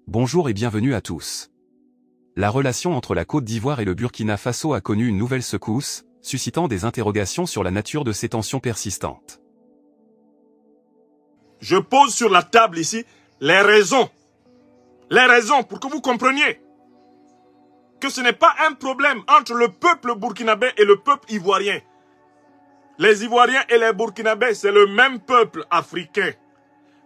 Bonjour et bienvenue à tous. La relation entre la Côte d'Ivoire et le Burkina Faso a connu une nouvelle secousse, suscitant des interrogations sur la nature de ces tensions persistantes. Je pose sur la table ici les raisons pour que vous compreniez que ce n'est pas un problème entre le peuple burkinabé et le peuple ivoirien. Les Ivoiriens et les Burkinabés, c'est le même peuple africain.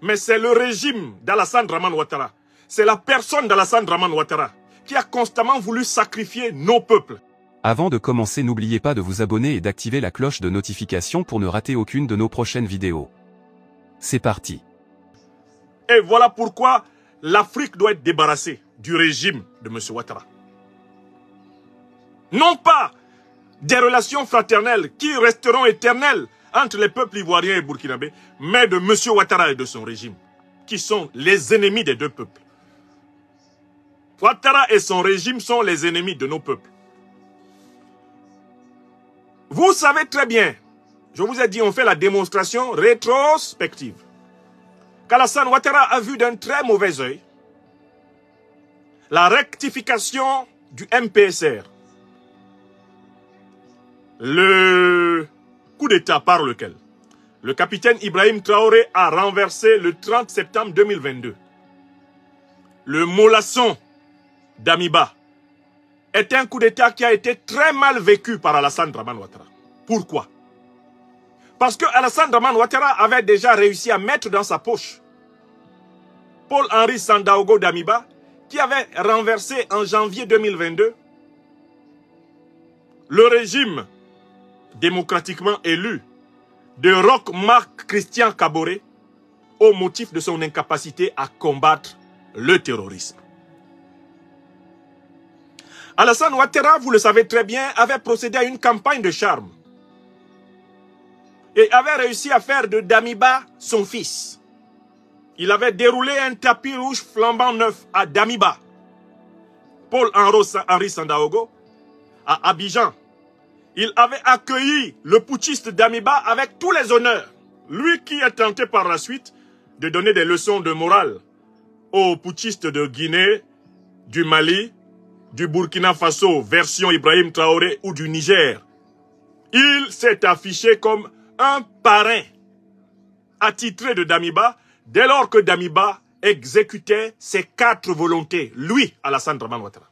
Mais c'est le régime d'Alassane Dramane Ouattara. C'est la personne d'Alassane Dramane Ouattara qui a constamment voulu sacrifier nos peuples. Avant de commencer, n'oubliez pas de vous abonner et d'activer la cloche de notification pour ne rater aucune de nos prochaines vidéos. C'est parti. Et voilà pourquoi l'Afrique doit être débarrassée du régime de M. Ouattara. Non pas des relations fraternelles qui resteront éternelles entre les peuples ivoiriens et burkinabés, mais de M. Ouattara et de son régime, qui sont les ennemis des deux peuples. Ouattara et son régime sont les ennemis de nos peuples. Vous savez très bien, je vous ai dit, on fait la démonstration rétrospective, qu'Alassane Ouattara a vu d'un très mauvais œil la rectification du MPSR. Le coup d'État par lequel le capitaine Ibrahim Traoré a renversé le 30 septembre 2022 le mollasson d'Amiba est un coup d'État qui a été très mal vécu par Alassane Dramane Ouattara. Pourquoi? Parce que Alassane Dramane Ouattara avait déjà réussi à mettre dans sa poche Paul-Henri Sandaogo d'Amiba, qui avait renversé en janvier 2022 le régime démocratiquement élu de Roch Marc Christian Kaboré au motif de son incapacité à combattre le terrorisme. Alassane Ouattara, vous le savez très bien, avait procédé à une campagne de charme et avait réussi à faire de Damiba son fils. Il avait déroulé un tapis rouge flambant neuf à Damiba, Paul-Henri Sandaogo, à Abidjan. Il avait accueilli le putschiste d'Amiba avec tous les honneurs. Lui qui a tenté par la suite de donner des leçons de morale aux putschistes de Guinée, du Mali, du Burkina Faso, version Ibrahim Traoré, ou du Niger. Il s'est affiché comme un parrain attitré de Damiba dès lors que Damiba exécutait ses 4 volontés. Lui, Alassane Dramane Ouattara.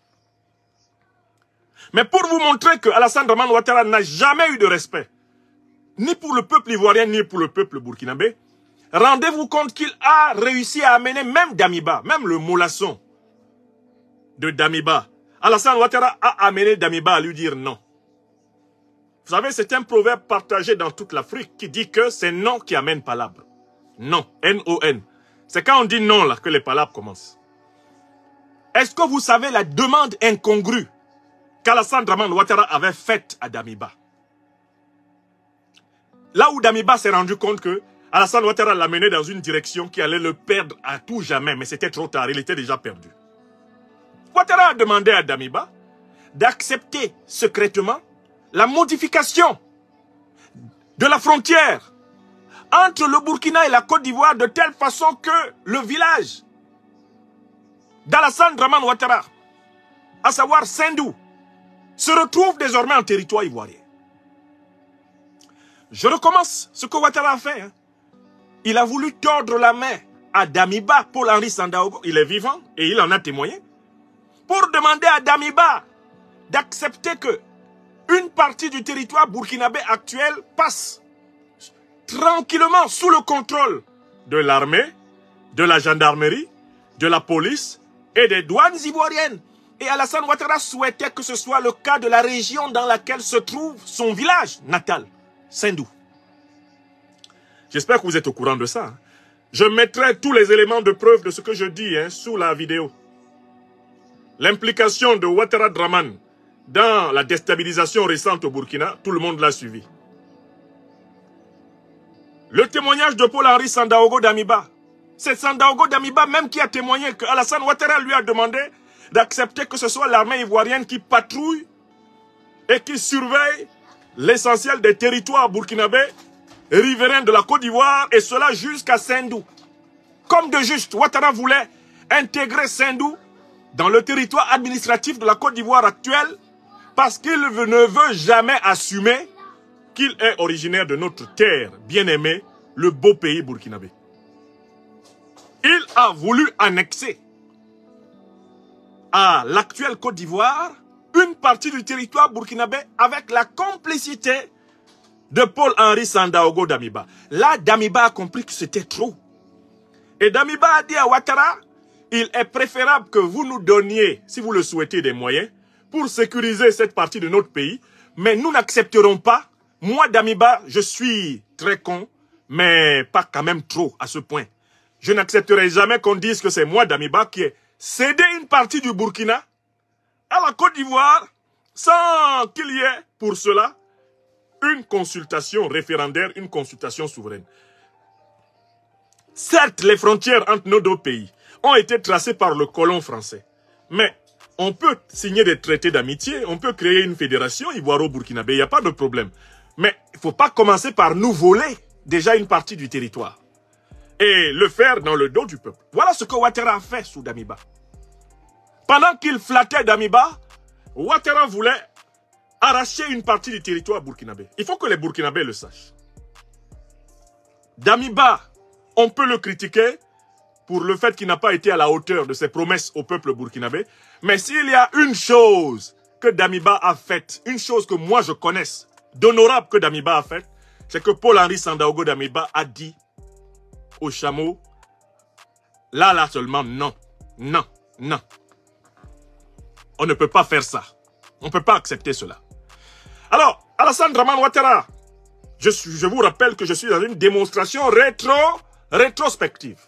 Mais pour vous montrer que Alassane Dramane Ouattara n'a jamais eu de respect, ni pour le peuple ivoirien, ni pour le peuple burkinabé, rendez-vous compte qu'il a réussi à amener même Damiba, même le mollasson de Damiba. Alassane Ouattara a amené Damiba à lui dire non. Vous savez, c'est un proverbe partagé dans toute l'Afrique qui dit que c'est non qui amène palabre. Non, N-O-N. C'est quand on dit non là que les palabres commencent. Est-ce que vous savez la demande incongrue qu'Alassane Dramane Ouattara avait faite à Damiba? Là où Damiba s'est rendu compte que Alassane Ouattara l'a mené dans une direction qui allait le perdre à tout jamais, mais c'était trop tard, il était déjà perdu. Ouattara a demandé à Damiba d'accepter secrètement la modification de la frontière entre le Burkina et la Côte d'Ivoire de telle façon que le village d'Alassane Dramane Ouattara, à savoir Sendou, se retrouve désormais en territoire ivoirien. Je recommence ce que Ouattara a fait. Il a voulu tordre la main à Damiba, Paul-Henri Sandaogo, il est vivant et il en a témoigné, pour demander à Damiba d'accepter que une partie du territoire burkinabé actuel passe tranquillement sous le contrôle de l'armée, de la gendarmerie, de la police et des douanes ivoiriennes. Et Alassane Ouattara souhaitait que ce soit le cas de la région dans laquelle se trouve son village natal, Sendou. J'espère que vous êtes au courant de ça. Je mettrai tous les éléments de preuve de ce que je dis sous la vidéo. L'implication de Ouattara Dramane dans la déstabilisation récente au Burkina, tout le monde l'a suivi. Le témoignage de Paul-Henri Sandaogo d'Amiba. C'est Sandaogo d'Amiba même qui a témoigné que Alassane Ouattara lui a demandé d'accepter que ce soit l'armée ivoirienne qui patrouille et qui surveille l'essentiel des territoires burkinabés riverains de la Côte d'Ivoire, et cela jusqu'à Sendou. Comme de juste, Ouattara voulait intégrer Sendou dans le territoire administratif de la Côte d'Ivoire actuelle parce qu'il ne veut jamais assumer qu'il est originaire de notre terre bien-aimée, le beau pays burkinabé. Il a voulu annexer à l'actuelle Côte d'Ivoire une partie du territoire burkinabé avec la complicité de Paul-Henri Sandaogo Damiba. Là, Damiba a compris que c'était trop. Et Damiba a dit à Ouattara, il est préférable que vous nous donniez, si vous le souhaitez, des moyens pour sécuriser cette partie de notre pays, mais nous n'accepterons pas. Moi, Damiba, je suis très con, mais pas quand même trop à ce point. Je n'accepterai jamais qu'on dise que c'est moi, Damiba, qui ai cédé une partie du Burkina à la Côte d'Ivoire sans qu'il y ait pour cela une consultation référendaire, une consultation souveraine. Certes, les frontières entre nos deux pays ont été tracées par le colon français. Mais on peut signer des traités d'amitié, on peut créer une fédération ivoiro-burkinabé, il n'y a pas de problème. Mais il ne faut pas commencer par nous voler déjà une partie du territoire. Et le faire dans le dos du peuple. Voilà ce que Ouattara a fait sous Damiba. Pendant qu'il flattait Damiba, Ouattara voulait arracher une partie du territoire burkinabé. Il faut que les Burkinabés le sachent. Damiba, on peut le critiquer pour le fait qu'il n'a pas été à la hauteur de ses promesses au peuple burkinabé. Mais s'il y a une chose que Damiba a faite, une chose que moi je connaisse, d'honorable que Damiba a faite, c'est que Paul-Henri Sandaogo Damiba a dit au chameau, là seulement, non, non, non. On ne peut pas faire ça. On ne peut pas accepter cela. Alors, Alassane Dramane Ouattara, je vous rappelle que je suis dans une démonstration rétrospective.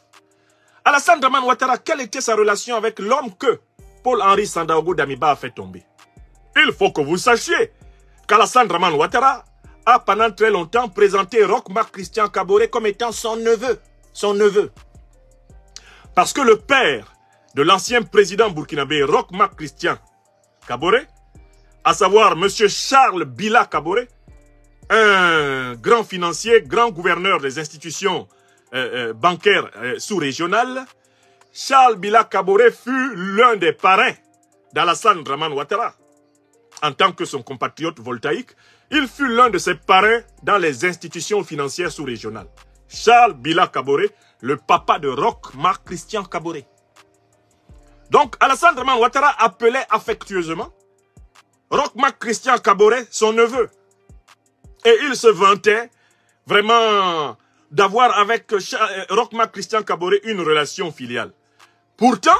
Alassane Dramane Ouattara, quelle était sa relation avec l'homme que Paul-Henri Sandaogo Damiba a fait tomber? Il faut que vous sachiez qu'Alassane Dramane Ouattara a pendant très longtemps présenté Roch Marc Christian Kaboré comme étant son neveu. Son neveu. Parce que le père de l'ancien président burkinabé Roch Marc Christian Kaboré, à savoir M. Charles Bila Kaboré, un grand financier, grand gouverneur des institutions bancaires sous-régionales, Charles Bila Kaboré fut l'un des parrains d'Alassane Dramane Ouattara. En tant que son compatriote voltaïque, il fut l'un de ses parrains dans les institutions financières sous-régionales. Charles Bila Kaboré, le papa de Roch Marc Christian Kaboré. Donc, Alassane Dramane Ouattara appelait affectueusement Roch Marc Christian Kaboré son neveu. Et il se vantait vraiment d'avoir avec Roch Marc Christian Kaboré une relation filiale. Pourtant,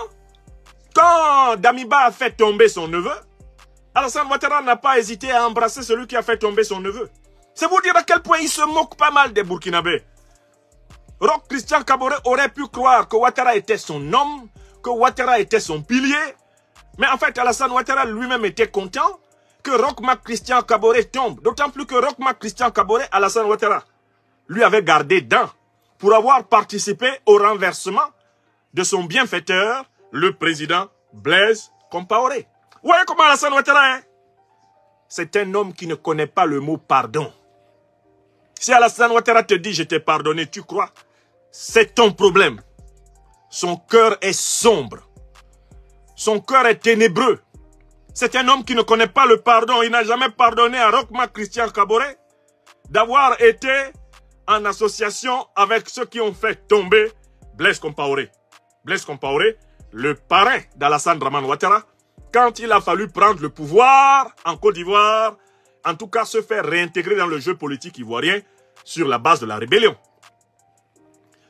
quand Damiba a fait tomber son neveu, Alassane Ouattara n'a pas hésité à embrasser celui qui a fait tomber son neveu. C'est vous dire à quel point il se moque pas mal des Burkinabés. Roch Christian Kaboré aurait pu croire que Ouattara était son homme, que Ouattara était son pilier. Mais en fait, Alassane Ouattara lui-même était content que Roch Marc Christian Kaboré tombe. D'autant plus que Roch Marc Christian Kaboré, Alassane Ouattara, lui avait gardé dents pour avoir participé au renversement de son bienfaiteur, le président Blaise Compaoré. Vous voyez comment Alassane Ouattara est? C'est un homme qui ne connaît pas le mot pardon. Si Alassane Ouattara te dit « je t'ai pardonné », tu crois? C'est ton problème. Son cœur est sombre. Son cœur est ténébreux. C'est un homme qui ne connaît pas le pardon. Il n'a jamais pardonné à Roch Marc Christian Kaboré d'avoir été en association avec ceux qui ont fait tomber Blaise Compaoré. Blaise Compaoré, le parrain d'Alassane Dramane Ouattara, quand il a fallu prendre le pouvoir en Côte d'Ivoire, en tout cas se faire réintégrer dans le jeu politique ivoirien sur la base de la rébellion.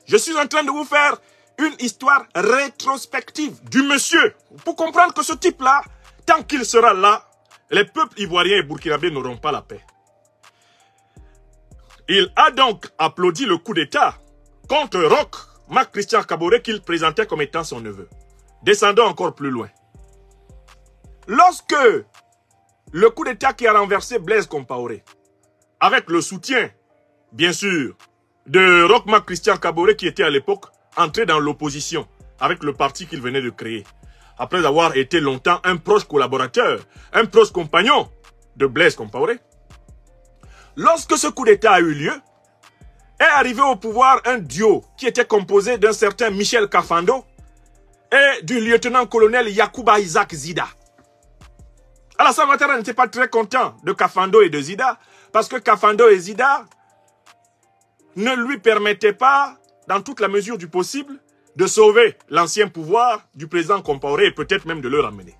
Je suis en train de vous faire une histoire rétrospective du monsieur, pour comprendre que ce type-là, tant qu'il sera là, les peuples ivoiriens et burkinabés n'auront pas la paix. Il a donc applaudi le coup d'État contre Roch Marc Christian Kaboré qu'il présentait comme étant son neveu. Descendons encore plus loin. Lorsque le coup d'État qui a renversé Blaise Compaoré, avec le soutien, bien sûr, de Roch Marc Christian Kaboré qui était à l'époque entré dans l'opposition avec le parti qu'il venait de créer, après avoir été longtemps un proche collaborateur, un proche compagnon de Blaise Compaoré. Lorsque ce coup d'État a eu lieu, est arrivé au pouvoir un duo qui était composé d'un certain Michel Kafando et du lieutenant-colonel Yacouba Isaac Zida. Alassane Ouattara n'était pas très content de Kafando et de Zida, parce que Kafando et Zida ne lui permettaient pas, dans toute la mesure du possible, de sauver l'ancien pouvoir du président Compaoré et peut-être même de le ramener.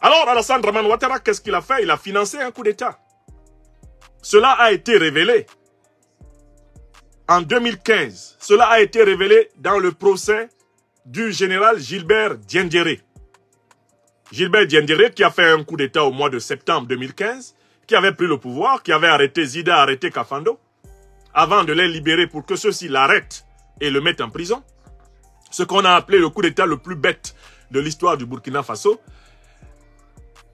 Alors Alassane Dramane Ouattara, qu'est-ce qu'il a fait? Il a financé un coup d'État. Cela a été révélé en 2015. Cela a été révélé dans le procès du général Gilbert Diendéré. Gilbert Diendéré qui a fait un coup d'État au mois de septembre 2015, qui avait pris le pouvoir, qui avait arrêté Zida, arrêté Kafando, avant de les libérer pour que ceux-ci l'arrêtent et le mettent en prison. Ce qu'on a appelé le coup d'État le plus bête de l'histoire du Burkina Faso.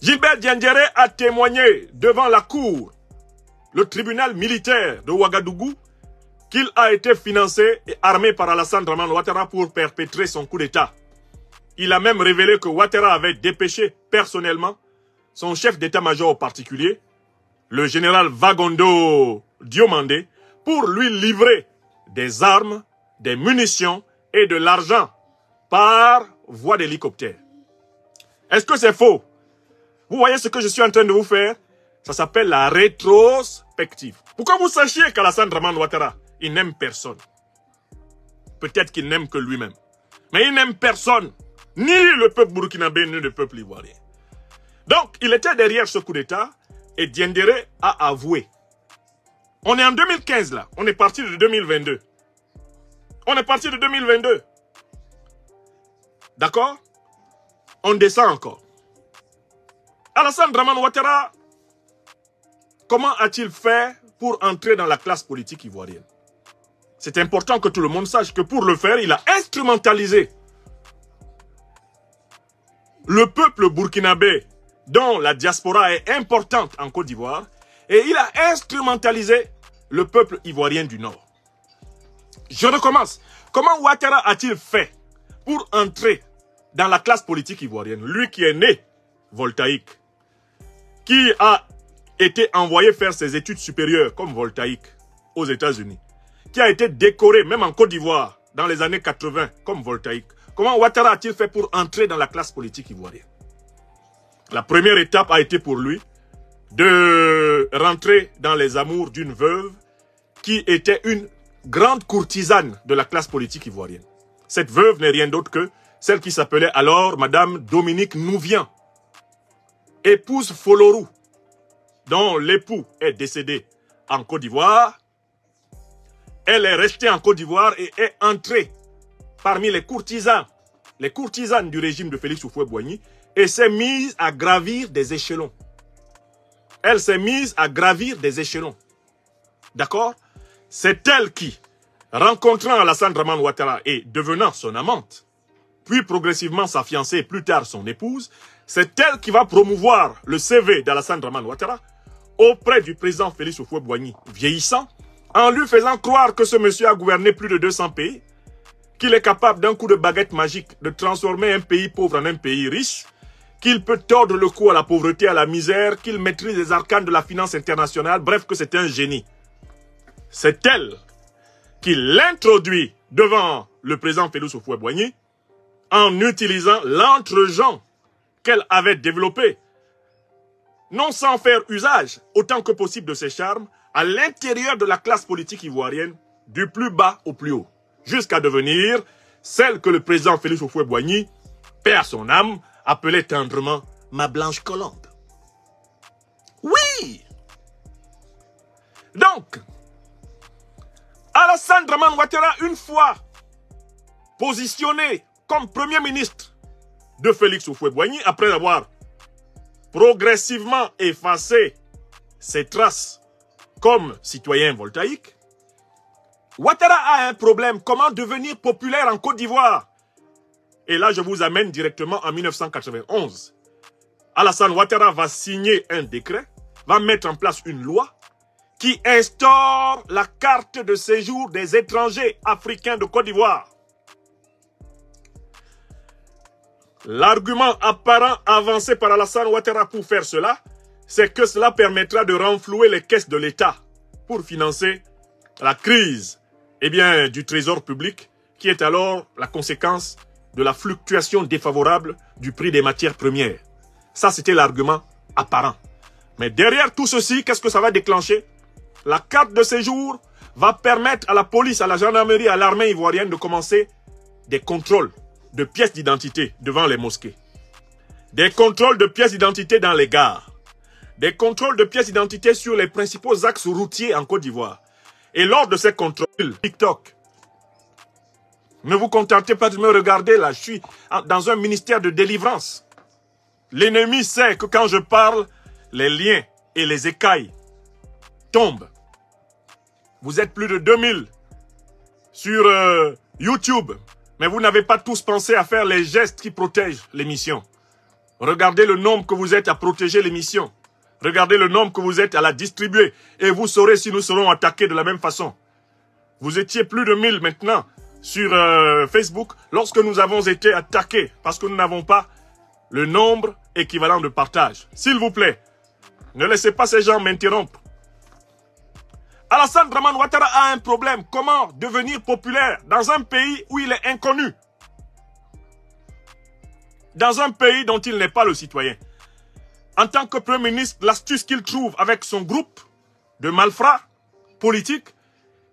Gilbert Diendéré a témoigné devant la cour, le tribunal militaire de Ouagadougou, qu'il a été financé et armé par Alassane Dramane Ouattara pour perpétrer son coup d'État. Il a même révélé que Ouattara avait dépêché personnellement son chef d'état-major particulier, le général Vagondo Diomandé, pour lui livrer des armes, des munitions et de l'argent par voie d'hélicoptère. Est-ce que c'est faux? Vous voyez ce que je suis en train de vous faire? Ça s'appelle la rétrospective. Pourquoi vous sachiez qu'Alassane Dramane Ouattara, il n'aime personne. Peut-être qu'il n'aime que lui-même. Mais il n'aime personne. Ni le peuple burkinabé, ni le peuple ivoirien. Donc, il était derrière ce coup d'État et Diendéré a avoué. On est en 2015 là. On est parti de 2022. On est parti de 2022. D'accord? On descend encore. Alassane Dramane Ouattara, comment a-t-il fait pour entrer dans la classe politique ivoirienne? C'est important que tout le monde sache que pour le faire, il a instrumentalisé le peuple burkinabé, dont la diaspora est importante en Côte d'Ivoire, et il a instrumentalisé le peuple ivoirien du Nord. Je recommence. Comment Ouattara a-t-il fait pour entrer dans la classe politique ivoirienne? Lui qui est né voltaïque, qui a été envoyé faire ses études supérieures comme voltaïque aux États-Unis, qui a été décoré même en Côte d'Ivoire dans les années 80 comme voltaïque. Comment Ouattara a-t-il fait pour entrer dans la classe politique ivoirienne? La première étape a été pour lui de rentrer dans les amours d'une veuve qui était une grande courtisane de la classe politique ivoirienne. Cette veuve n'est rien d'autre que celle qui s'appelait alors Madame Dominique Nouvian, épouse Folorou, dont l'époux est décédé en Côte d'Ivoire. Elle est restée en Côte d'Ivoire et est entrée parmi les courtisanes du régime de Félix Houphouët-Boigny et s'est mise à gravir des échelons. Elle s'est mise à gravir des échelons. D'accord? C'est elle qui, rencontrant Alassane Dramane Ouattara et devenant son amante, puis progressivement sa fiancée et plus tard son épouse, c'est elle qui va promouvoir le CV d'Alassane Dramane Ouattara auprès du président Félix Houphouët-Boigny vieillissant, en lui faisant croire que ce monsieur a gouverné plus de 200 pays, qu'il est capable d'un coup de baguette magique de transformer un pays pauvre en un pays riche, qu'il peut tordre le cou à la pauvreté, à la misère, qu'il maîtrise les arcanes de la finance internationale, bref que c'est un génie. C'est elle qui l'introduit devant le président Félix Houphouët-Boigny en utilisant l'entre-gens qu'elle avait développé, non sans faire usage autant que possible de ses charmes, à l'intérieur de la classe politique ivoirienne, du plus bas au plus haut, jusqu'à devenir celle que le président Félix Houphouët-Boigny, paix à son âme, appelait tendrement ma blanche colombe. Oui! Donc, Alassane Dramane Ouattara, une fois positionné comme Premier ministre de Félix Houphouët-Boigny, après avoir progressivement effacé ses traces comme citoyen voltaïque, Ouattara a un problème. Comment devenir populaire en Côte d'Ivoire? Et là, je vous amène directement en 1991. Alassane Ouattara va signer un décret, va mettre en place une loi qui instaure la carte de séjour des étrangers africains de Côte d'Ivoire. L'argument apparent avancé par Alassane Ouattara pour faire cela, c'est que cela permettra de renflouer les caisses de l'État pour financer la crise du trésor public qui est alors la conséquence de la fluctuation défavorable du prix des matières premières. Ça, c'était l'argument apparent. Mais derrière tout ceci, qu'est-ce que ça va déclencher? La carte de séjour va permettre à la police, à la gendarmerie, à l'armée ivoirienne de commencer des contrôles de pièces d'identité devant les mosquées. Des contrôles de pièces d'identité dans les gares. Des contrôles de pièces d'identité sur les principaux axes routiers en Côte d'Ivoire. Et lors de ces contrôles, TikTok, ne vous contentez pas de me regarder là, je suis dans un ministère de délivrance. L'ennemi sait que quand je parle, les liens et les écailles tombent. Vous êtes plus de 2000 sur YouTube, mais vous n'avez pas tous pensé à faire les gestes qui protègent l'émission. Regardez le nombre que vous êtes à protéger l'émission. Regardez le nombre que vous êtes à la distribuer et vous saurez si nous serons attaqués de la même façon. Vous étiez plus de 1000 maintenant sur Facebook lorsque nous avons été attaqués parce que nous n'avons pas le nombre équivalent de partage. S'il vous plaît, ne laissez pas ces gens m'interrompre. Alassane Dramane Ouattara a un problème. Comment devenir populaire dans un pays où il est inconnu? Dans un pays dont il n'est pas le citoyen. En tant que Premier ministre, l'astuce qu'il trouve avec son groupe de malfrats politiques,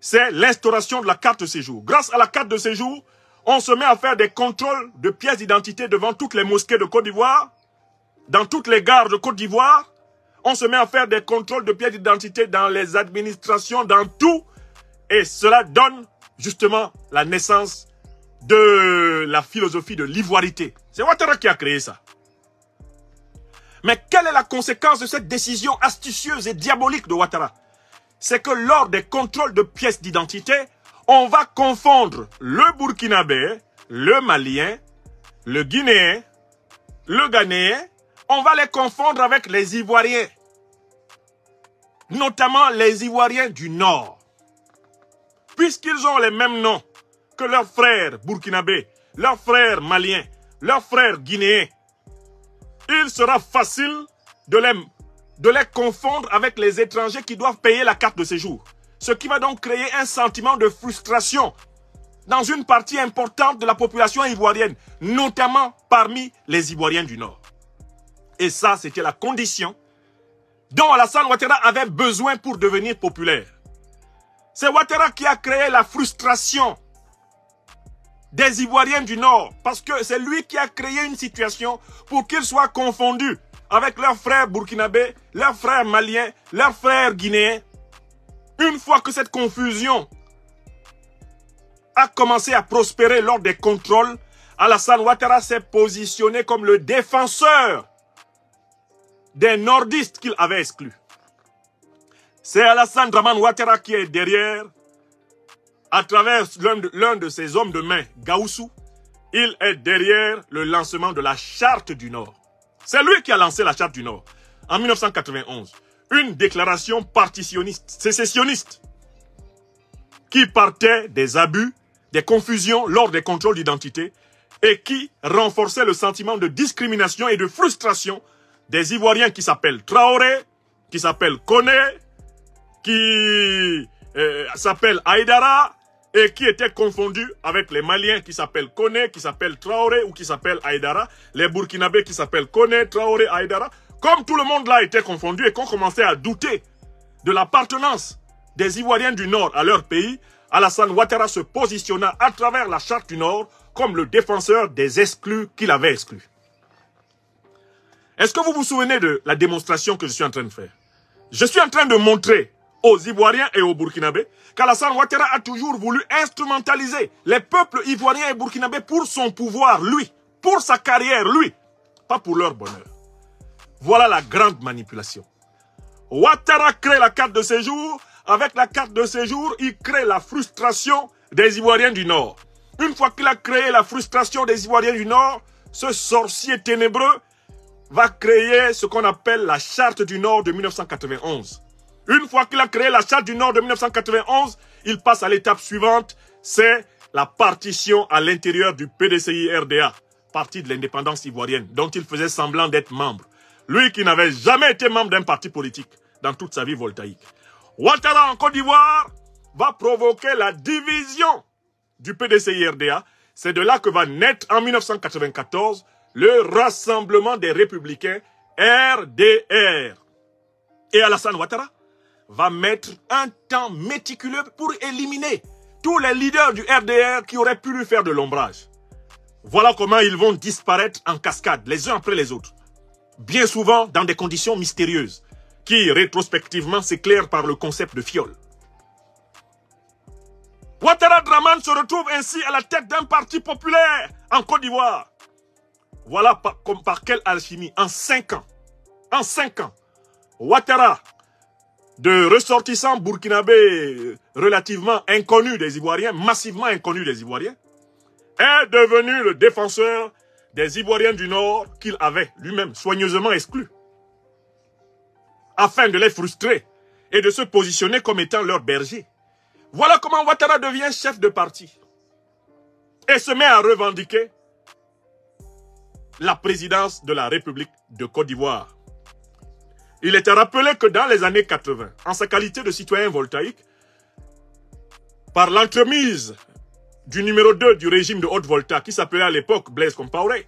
c'est l'instauration de la carte de séjour. Grâce à la carte de séjour, on se met à faire des contrôles de pièces d'identité devant toutes les mosquées de Côte d'Ivoire, dans toutes les gares de Côte d'Ivoire. On se met à faire des contrôles de pièces d'identité dans les administrations, dans tout. Et cela donne justement la naissance de la philosophie de l'ivoirité. C'est Ouattara qui a créé ça. Mais quelle est la conséquence de cette décision astucieuse et diabolique de Ouattara? C'est que lors des contrôles de pièces d'identité, on va confondre le Burkinabé, le Malien, le Guinéen, le Ghanéen. On va les confondre avec les Ivoiriens. Notamment les Ivoiriens du Nord. Puisqu'ils ont les mêmes noms que leurs frères burkinabés, leurs frères maliens, leurs frères guinéens, il sera facile de les confondre avec les étrangers qui doivent payer la carte de séjour. Ce qui va donc créer un sentiment de frustration dans une partie importante de la population ivoirienne, notamment parmi les Ivoiriens du Nord. Et ça, c'était la condition dont Alassane Ouattara avait besoin pour devenir populaire. C'est Ouattara qui a créé la frustration des Ivoiriens du Nord, parce que c'est lui qui a créé une situation pour qu'ils soient confondus avec leurs frères burkinabés, leurs frères maliens, leurs frères guinéens. Une fois que cette confusion a commencé à prospérer lors des contrôles, Alassane Ouattara s'est positionné comme le défenseur des nordistes qu'il avait exclus. C'est Alassane Dramane Ouattara qui est derrière, à travers l'un de ses hommes de main, Gaoussou, il est derrière le lancement de la Charte du Nord. C'est lui qui a lancé la Charte du Nord en 1991. Une déclaration partitionniste, sécessionniste, qui partait des abus, des confusions lors des contrôles d'identité et qui renforçait le sentiment de discrimination et de frustration des Ivoiriens qui s'appellent Traoré, qui s'appellent Koné, qui s'appellent Aïdara et qui étaient confondus avec les Maliens qui s'appellent Koné, qui s'appellent Traoré ou qui s'appellent Aïdara, les Burkinabés qui s'appellent Koné, Traoré, Aïdara. Comme tout le monde là était confondu et qu'on commençait à douter de l'appartenance des Ivoiriens du Nord à leur pays, Alassane Ouattara se positionna à travers la Charte du Nord comme le défenseur des exclus qu'il avait exclus. Est-ce que vous vous souvenez de la démonstration que je suis en train de faire? Je suis en train de montrer aux Ivoiriens et aux Burkinabés qu'Alassane Ouattara a toujours voulu instrumentaliser les peuples ivoiriens et burkinabés pour son pouvoir, lui, pour sa carrière, lui, pas pour leur bonheur. Voilà la grande manipulation. Ouattara crée la carte de séjour. Avec la carte de séjour, il crée la frustration des Ivoiriens du Nord. Une fois qu'il a créé la frustration des Ivoiriens du Nord, ce sorcier ténébreux va créer ce qu'on appelle la Charte du Nord de 1991. Une fois qu'il a créé la Charte du Nord de 1991, il passe à l'étape suivante, c'est la partition à l'intérieur du PDCI-RDA, parti de l'indépendance ivoirienne, dont il faisait semblant d'être membre. Lui qui n'avait jamais été membre d'un parti politique dans toute sa vie voltaïque. Ouattara en Côte d'Ivoire va provoquer la division du PDCI-RDA. C'est de là que va naître en 1994 le Rassemblement des Républicains, RDR. Et Alassane Ouattara va mettre un temps méticuleux pour éliminer tous les leaders du RDR qui auraient pu lui faire de l'ombrage. Voilà comment ils vont disparaître en cascade, les uns après les autres. Bien souvent dans des conditions mystérieuses, qui rétrospectivement s'éclairent par le concept de fiole. Ouattara Dramane se retrouve ainsi à la tête d'un parti populaire en Côte d'Ivoire. Voilà par quelle alchimie, en 5 ans. En 5 ans, Ouattara, de ressortissant burkinabé relativement inconnu des Ivoiriens, massivement inconnu des Ivoiriens, est devenu le défenseur des Ivoiriens du Nord qu'il avait lui-même soigneusement exclus, afin de les frustrer et de se positionner comme étant leur berger. Voilà comment Ouattara devient chef de parti et se met à revendiquer la présidence de la République de Côte d'Ivoire. Il était rappelé que dans les années 80, en sa qualité de citoyen voltaïque, par l'entremise du numéro 2 du régime de Haute-Volta, qui s'appelait à l'époque Blaise Compaoré,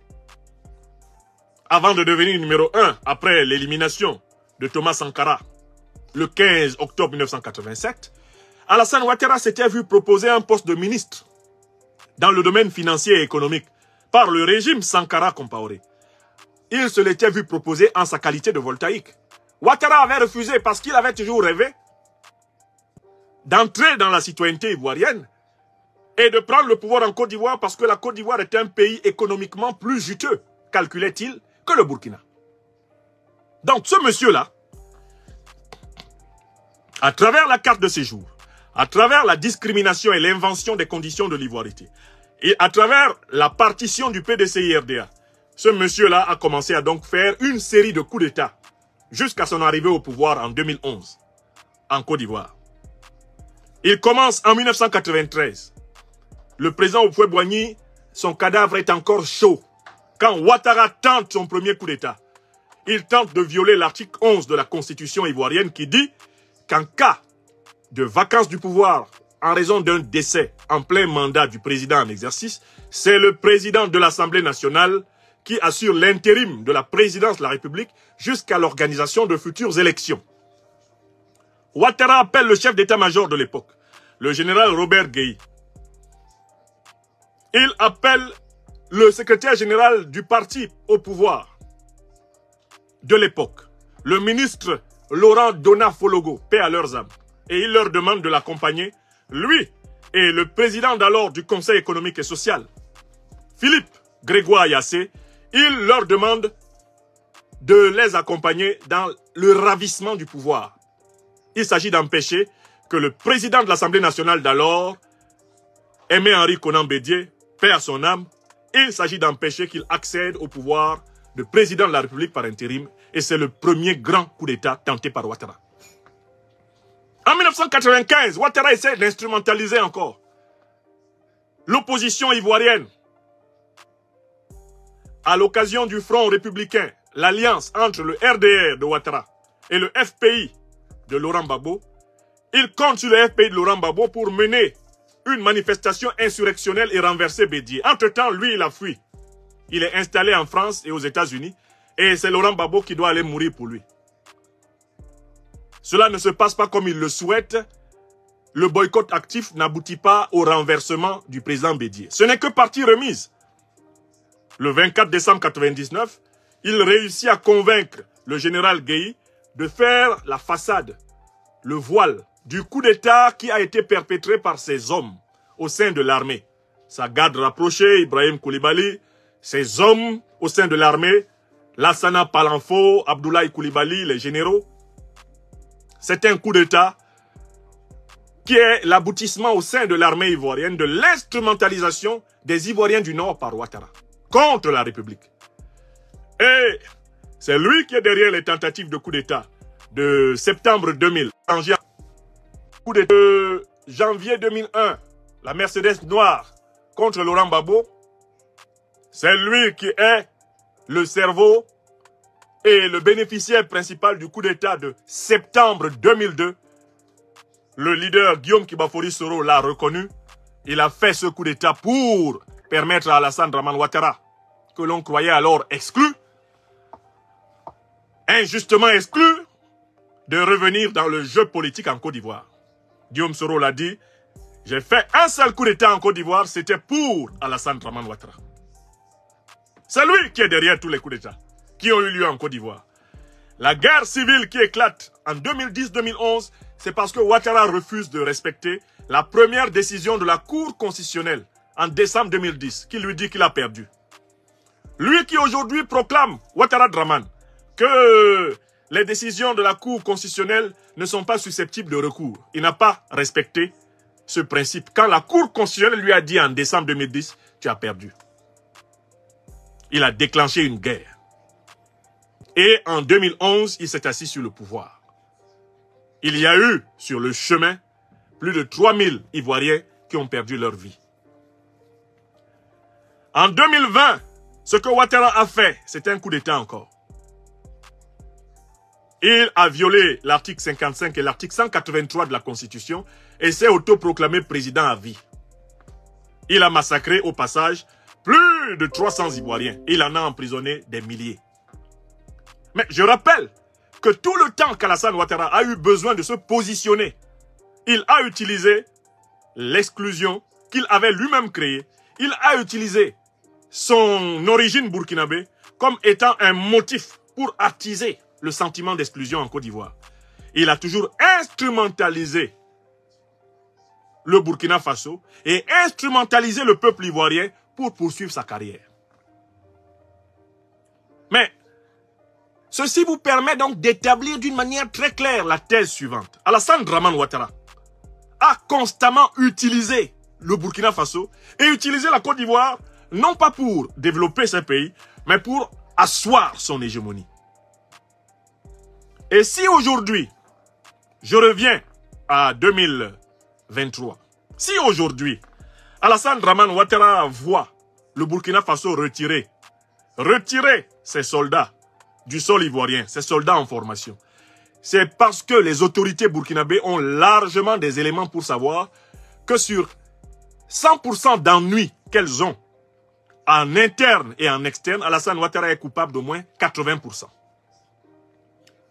avant de devenir numéro 1 après l'élimination de Thomas Sankara, le 15 octobre 1987, Alassane Ouattara s'était vu proposer un poste de ministre dans le domaine financier et économique par le régime Sankara Compaoré. Il se l'était vu proposer en sa qualité de voltaïque. Ouattara avait refusé parce qu'il avait toujours rêvé d'entrer dans la citoyenneté ivoirienne et de prendre le pouvoir en Côte d'Ivoire parce que la Côte d'Ivoire est un pays économiquement plus juteux, calculait-il, que le Burkina. Donc ce monsieur-là, à travers la carte de séjour, à travers la discrimination et l'invention des conditions de l'ivoirité, et à travers la partition du PDCI-RDA, ce monsieur-là a commencé à donc faire une série de coups d'État jusqu'à son arrivée au pouvoir en 2011, en Côte d'Ivoire. Il commence en 1993. Le président Houphouët-Boigny, son cadavre est encore chaud. Quand Ouattara tente son premier coup d'État, il tente de violer l'article 11 de la Constitution ivoirienne qui dit qu'en cas de vacance du pouvoir en raison d'un décès en plein mandat du président en exercice, c'est le président de l'Assemblée nationale qui assure l'intérim de la présidence de la République jusqu'à l'organisation de futures élections. Ouattara appelle le chef d'état-major de l'époque, le général Robert Gueye. Il appelle le secrétaire général du parti au pouvoir de l'époque, le ministre Laurent Dona-Fologo, paix à leurs âmes, et il leur demande de l'accompagner, lui et le président d'alors du Conseil économique et social, Philippe Grégoire Yassé. Il leur demande de les accompagner dans le ravissement du pouvoir. Il s'agit d'empêcher que le président de l'Assemblée nationale d'alors, Aimé-Henri Konan Bédié, paix à son âme, il s'agit d'empêcher qu'il accède au pouvoir de président de la République par intérim, et c'est le premier grand coup d'État tenté par Ouattara. En 1995, Ouattara essaie d'instrumentaliser encore l'opposition ivoirienne à l'occasion du Front républicain, l'alliance entre le RDR de Ouattara et le FPI de Laurent Gbagbo. Il compte sur le FPI de Laurent Gbagbo pour mener une manifestation insurrectionnelle et renverser Bédié. Entre-temps, lui, il a fui. Il est installé en France et aux États-Unis et c'est Laurent Gbagbo qui doit aller mourir pour lui. Cela ne se passe pas comme il le souhaite. Le boycott actif n'aboutit pas au renversement du président Bédié. Ce n'est que partie remise. Le 24 décembre 1999, il réussit à convaincre le général Gueye de faire la façade, le voile du coup d'État qui a été perpétré par ses hommes au sein de l'armée. Sa garde rapprochée, Ibrahim Koulibaly, ses hommes au sein de l'armée, Lassana Palanfo, Abdoulaye Koulibaly, les généraux. C'est un coup d'État qui est l'aboutissement au sein de l'armée ivoirienne de l'instrumentalisation des Ivoiriens du Nord par Ouattara contre la République. Et c'est lui qui est derrière les tentatives de coup d'État de septembre 2000. Coup d'État de janvier 2001, la Mercedes noire contre Laurent Gbagbo. C'est lui qui est le cerveau et le bénéficiaire principal du coup d'État de septembre 2002. Le leader Guillaume Kibafori Soro l'a reconnu. Il a fait ce coup d'État pour permettre à Alassane Dramane Ouattara, que l'on croyait alors exclu, injustement exclu, de revenir dans le jeu politique en Côte d'Ivoire. Guillaume Soro l'a dit, j'ai fait un seul coup d'État en Côte d'Ivoire, c'était pour Alassane Dramane Ouattara. C'est lui qui est derrière tous les coups d'État qui ont eu lieu en Côte d'Ivoire. La guerre civile qui éclate en 2010-2011, c'est parce que Ouattara refuse de respecter la première décision de la Cour constitutionnelle en décembre 2010, qui lui dit qu'il a perdu. Lui qui aujourd'hui proclame, Ouattara Dramane, que les décisions de la Cour constitutionnelle ne sont pas susceptibles de recours. Il n'a pas respecté ce principe. Quand la Cour constitutionnelle lui a dit en décembre 2010, tu as perdu. Il a déclenché une guerre. Et en 2011, il s'est assis sur le pouvoir. Il y a eu, sur le chemin, plus de 3000 Ivoiriens qui ont perdu leur vie. En 2020, ce que Ouattara a fait, c'était un coup d'État encore. Il a violé l'article 55 et l'article 183 de la Constitution et s'est autoproclamé président à vie. Il a massacré au passage plus de 300 Ivoiriens. Il en a emprisonné des milliers. Mais je rappelle que tout le temps qu'Alassane Ouattara a eu besoin de se positionner, il a utilisé l'exclusion qu'il avait lui-même créée. Il a utilisé son origine burkinabé comme étant un motif pour attiser le sentiment d'exclusion en Côte d'Ivoire. Il a toujours instrumentalisé le Burkina Faso et instrumentalisé le peuple ivoirien pour poursuivre sa carrière. Mais ceci vous permet donc d'établir d'une manière très claire la thèse suivante. Alassane Dramane Ouattara a constamment utilisé le Burkina Faso et utilisé la Côte d'Ivoire non pas pour développer ce pays, mais pour asseoir son hégémonie. Et si aujourd'hui, je reviens à 2023, si aujourd'hui, Alassane Dramane Ouattara voit le Burkina Faso retirer ses soldats du sol ivoirien, ses soldats en formation, c'est parce que les autorités burkinabées ont largement des éléments pour savoir que sur 100% d'ennuis qu'elles ont en interne et en externe, Alassane Ouattara est coupable d'au moins 80%.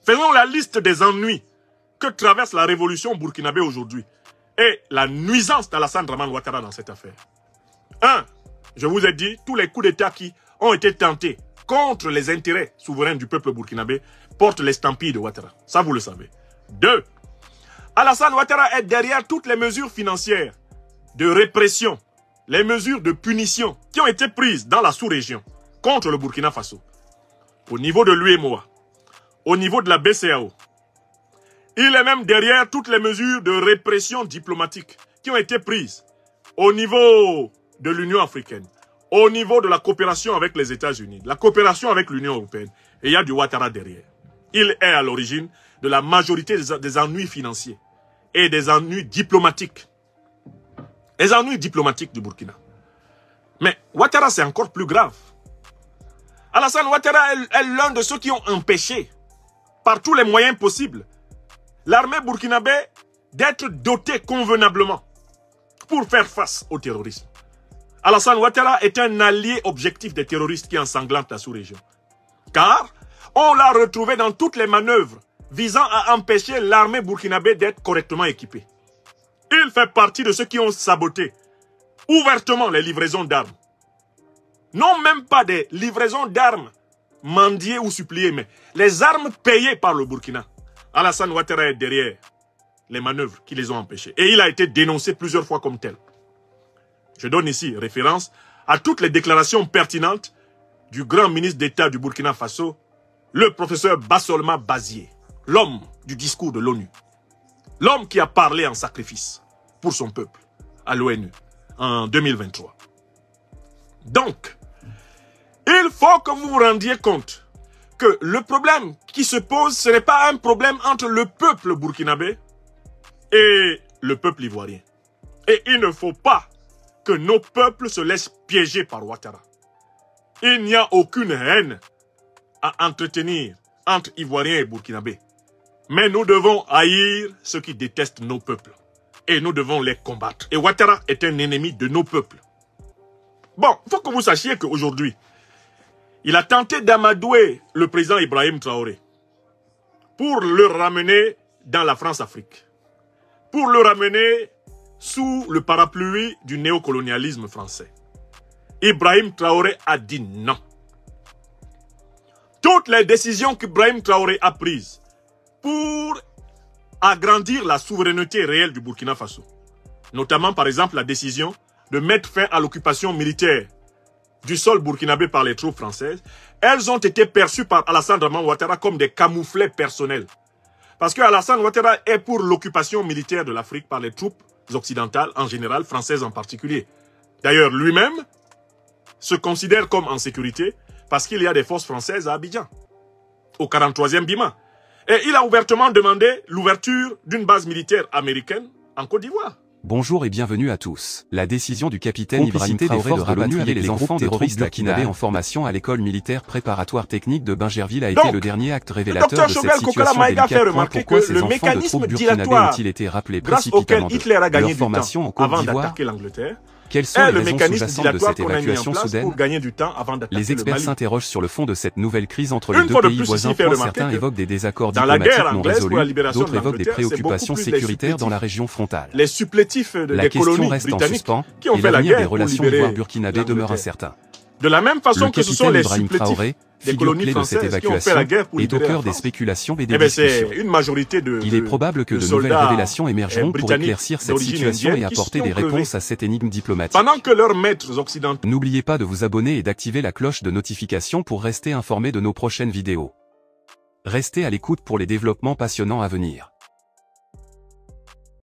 Faisons la liste des ennuis que traverse la révolution burkinabé aujourd'hui et la nuisance d'Alassane Dramane Ouattara dans cette affaire. 1. Je vous ai dit, tous les coups d'État qui ont été tentés contre les intérêts souverains du peuple burkinabé portent l'estampille de Ouattara. Ça, vous le savez. 2. Alassane Ouattara est derrière toutes les mesures financières de répression, les mesures de punition qui ont été prises dans la sous-région contre le Burkina Faso, au niveau de l'UEMOA, au niveau de la BCAO. Il est même derrière toutes les mesures de répression diplomatique qui ont été prises au niveau de l'Union africaine, au niveau de la coopération avec les États-Unis, la coopération avec l'Union européenne. Et il y a du Ouattara derrière. Il est à l'origine de la majorité des ennuis financiers et des ennuis diplomatiques. Les ennuis diplomatiques du Burkina. Mais Ouattara, c'est encore plus grave. Alassane Ouattara est l'un de ceux qui ont empêché, par tous les moyens possibles, l'armée burkinabé d'être dotée convenablement pour faire face au terrorisme. Alassane Ouattara est un allié objectif des terroristes qui ensanglantent la sous-région. Car on l'a retrouvé dans toutes les manœuvres visant à empêcher l'armée burkinabé d'être correctement équipée. Il fait partie de ceux qui ont saboté ouvertement les livraisons d'armes. Non même pas des livraisons d'armes mendiées ou suppliées, mais les armes payées par le Burkina. Alassane Ouattara est derrière les manœuvres qui les ont empêchées. Et il a été dénoncé plusieurs fois comme tel. Je donne ici référence à toutes les déclarations pertinentes du grand ministre d'État du Burkina Faso, le professeur Bassolma Bazié, l'homme du discours de l'ONU. L'homme qui a parlé en sacrifice pour son peuple à l'ONU en 2023. Donc, il faut que vous vous rendiez compte que le problème qui se pose, ce n'est pas un problème entre le peuple burkinabé et le peuple ivoirien. Et il ne faut pas que nos peuples se laissent piéger par Ouattara. Il n'y a aucune haine à entretenir entre Ivoiriens et Burkinabés. Mais nous devons haïr ceux qui détestent nos peuples. Et nous devons les combattre. Et Ouattara est un ennemi de nos peuples. Bon, il faut que vous sachiez qu'aujourd'hui, il a tenté d'amadouer le président Ibrahim Traoré pour le ramener dans la France-Afrique, pour le ramener sous le parapluie du néocolonialisme français. Ibrahim Traoré a dit non. Toutes les décisions qu'Ibrahim Traoré a prises pour agrandir la souveraineté réelle du Burkina Faso, notamment par exemple la décision de mettre fin à l'occupation militaire du sol burkinabé par les troupes françaises, elles ont été perçues par Alassane Draman Ouattara comme des camouflets personnels. Parce que Alassane Ouattara est pour l'occupation militaire de l'Afrique par les troupes occidentales en général, françaises en particulier. D'ailleurs, lui-même se considère comme en sécurité parce qu'il y a des forces françaises à Abidjan, au 43e Bima. Et il a ouvertement demandé l'ouverture d'une base militaire américaine en Côte d'Ivoire. Bonjour et bienvenue à tous. La décision du capitaine Ibrahim Traoré de rapatrier les enfants terroristes burkinabés en formation à l'école militaire préparatoire technique de Bingerville a été le dernier acte révélateur de cette situation délicate. Pourquoi ces enfants de troupes burkinabés ont-ils été rappelés précipitamment de leur formation en Côte d'Ivoire? Quelles sont les raisons sous-jacentes de cette évacuation soudaine? Les experts s'interrogent sur le fond de cette nouvelle crise entre les deux pays voisins. Certains évoquent des désaccords diplomatiques non résolus, d'autres évoquent des préoccupations sécuritaires dans la région frontale. La question reste en suspens et l'avenir des relations ivoire-burkinabé demeure incertain. De la même façon que ce sont les Ibrahim Traoré, figure clé de cette évacuation, est au cœur des spéculations et des discussions. Il est probable que de nouvelles révélations émergeront pour éclaircir cette situation et apporter des réponses à cette énigme diplomatique. Pendant que leurs maîtres occidentaux... N'oubliez pas de vous abonner et d'activer la cloche de notification pour rester informé de nos prochaines vidéos. Restez à l'écoute pour les développements passionnants à venir.